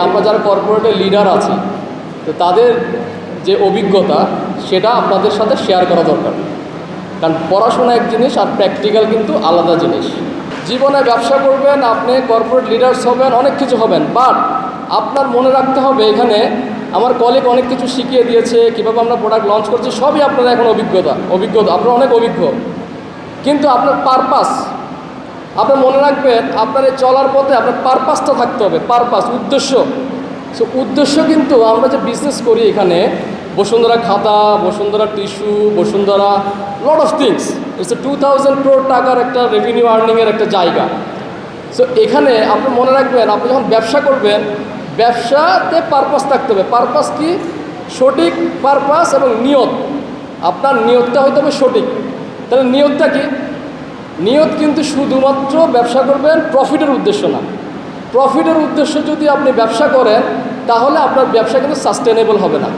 আমরা যারা কর্পোরেটের লিডার আছি তো তাদের যে অভিজ্ঞতা সেটা আপনাদের সাথে শেয়ার করা দরকার, কারণ পড়াশোনা এক জিনিস আর প্র্যাকটিক্যাল কিন্তু আলাদা জিনিস। জীবনে ব্যবসা করবেন, আপনি কর্পোরেট লিডার্স হবেন, অনেক কিছু হবেন, বাট আপনার মনে রাখতে হবে এখানে আমার কলিগ অনেক কিছু শিখিয়ে দিয়েছে, কীভাবে আমরা প্রোডাক্ট লঞ্চ করছি, সবই আপনার এখন অভিজ্ঞতা আপনার অনেক অভিজ্ঞ, কিন্তু আপনার পারপাস আপনার মনে রাখবেন, আপনার এই চলার পথে আপনার পারপাসটা থাকতে হবে, উদ্দেশ্য। সো উদ্দেশ্য কিন্তু আমরা যে বিজনেস করি এখানে বসুন্ধরা খাতা, Bashundhara tissue, Bashundhara lot of things, it's a 2000 crore টাকার একটা রেভিনিউ আর্নিংয়ের একটা জায়গা। সো এখানে আপনি মনে রাখবেন, আপনি যখন ব্যবসা করবেন, ব্যবসাতে পারপাস থাকতে হবে। পারপাস কি? সঠিক পারপাস এবং নিয়ত। আপনার নিয়তটা হয়তো হবে সঠিক। তাহলে নিয়তটা কি? নিয়ত কিন্তু শুধুমাত্র ব্যবসা করবেন প্রফিটের উদ্দেশ্য না। প্রফিটের উদ্দেশ্য যদি আপনি ব্যবসা করেন তাহলে আপনার ব্যবসা কিন্তু সাস্টেনেবল হবে না।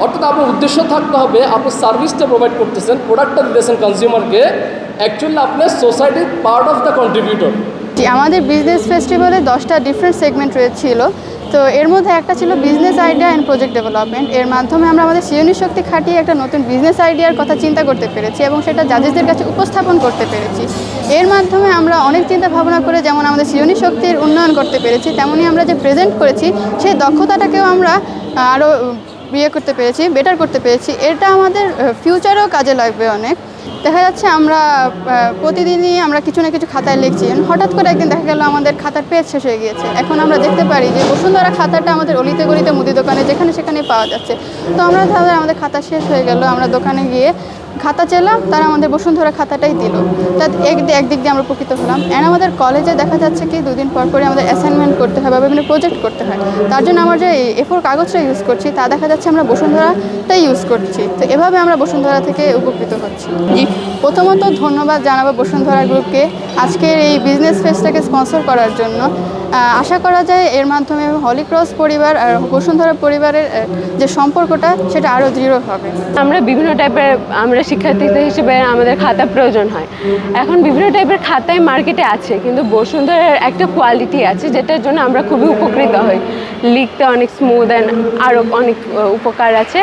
অর্থাৎ আপনার উদ্দেশ্য থাকতে হবে আপনি সার্ভিসটা প্রোভাইড করতেছেন, প্রোডাক্টটা দিতেছেন কনজিউমারকে, অ্যাকচুয়ালি আপনার সোসাইটির পার্ট অফ দ্য কন্ট্রিবিউটর। আমাদের বিজনেস ফেস্টিভ্যালে 10টা ডিফারেন্ট সেগমেন্ট ছিল। তো এর মধ্যে একটা ছিল business idea and project development. এর মাধ্যমে আমরা আমাদের সৃজনী শক্তি খাটিয়ে একটা নতুন বিজনেস আইডিয়ার কথা চিন্তা করতে পেরেছি এবং সেটা জাজেসদের কাছে উপস্থাপন করতে পেরেছি। এর মাধ্যমে আমরা অনেক চিন্তা ভাবনা করে যেমন আমাদের সৃজনী শক্তির উন্নয়ন করতে পেরেছি, তেমনই আমরা যে প্রেজেন্ট করেছি সেই দক্ষতাটাকেও আমরা আরও করতে পেরেছি, বেটার করতে পেরেছি। এটা আমাদের ফিউচারেও কাজে লাগবে অনেক। দেখা যাচ্ছে আমরা প্রতিদিনই আমরা কিছু না কিছু খাতায় লিখছি, হঠাৎ করে একদিন দেখা গেল আমাদের খাতার পেজ শেষ হয়ে গিয়েছে। এখন আমরা দেখতে পারি যে বসুন্ধরা খাতাটা আমাদের অলিতে গলিতে মুদি দোকানে যেখানে সেখানে পাওয়া যাচ্ছে। তো আমরা তাহলে আমাদের খাতা শেষ হয়ে গেল, আমরা দোকানে গিয়ে খাতা চাইলাম, তারা আমাদের বসুন্ধরা খাতাটাই দিল। তা একদিক দিয়ে আমরা উপকৃত হলাম। অ্যান্ড আমাদের কলেজে দেখা যাচ্ছে কি 2 দিন পর পরে আমাদের অ্যাসাইনমেন্ট করতে হয় বা বিভিন্ন প্রজেক্ট করতে হয়। তার জন্য আমরা যে A4 কাগজটা ইউজ করছি তা দেখা যাচ্ছে আমরা বসুন্ধরাটাই ইউজ করছি। তো এভাবে আমরা বসুন্ধরা থেকে উপকৃত হচ্ছি। প্রথমত ধন্যবাদ জানাবো বসুন্ধরা গ্রুপকে আজকের এই বিজনেস ফেস্টটাকে স্পন্সর করার জন্য। আশা করা যায় এর মাধ্যমে হলিক্রস পরিবার আর বসুন্ধরা পরিবারের যে সম্পর্কটা সেটা আরও দৃঢ় হবে। আমরা বিভিন্ন টাইপের শিক্ষার্থী হিসেবে আমাদের খাতা প্রয়োজন হয়। এখন বিভিন্ন টাইপের খাতাই মার্কেটে আছে, কিন্তু বসুন্ধরার একটা কোয়ালিটি আছে যেটার জন্য আমরা খুবই উপকৃত হই। লিখতে অনেক স্মুথ অ্যান্ড আরও অনেক উপকার আছে।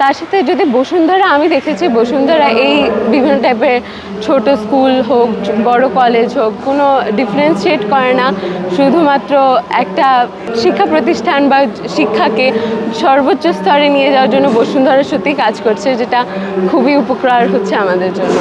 তার সাথে যদি বসুন্ধরা, আমি দেখেছি বসুন্ধরা এই বিভিন্ন টাইপের ছোট স্কুল হোক বড় কলেজ হোক কোনো ডিফারেন্সিয়েট করে না, শুধুমাত্র একটা শিক্ষা প্রতিষ্ঠান বা শিক্ষাকে সর্বোচ্চ স্তরে নিয়ে যাওয়ার জন্য বসুন্ধরা সত্যি কাজ করছে, যেটা খুবই উপকার হচ্ছে আমাদের জন্য।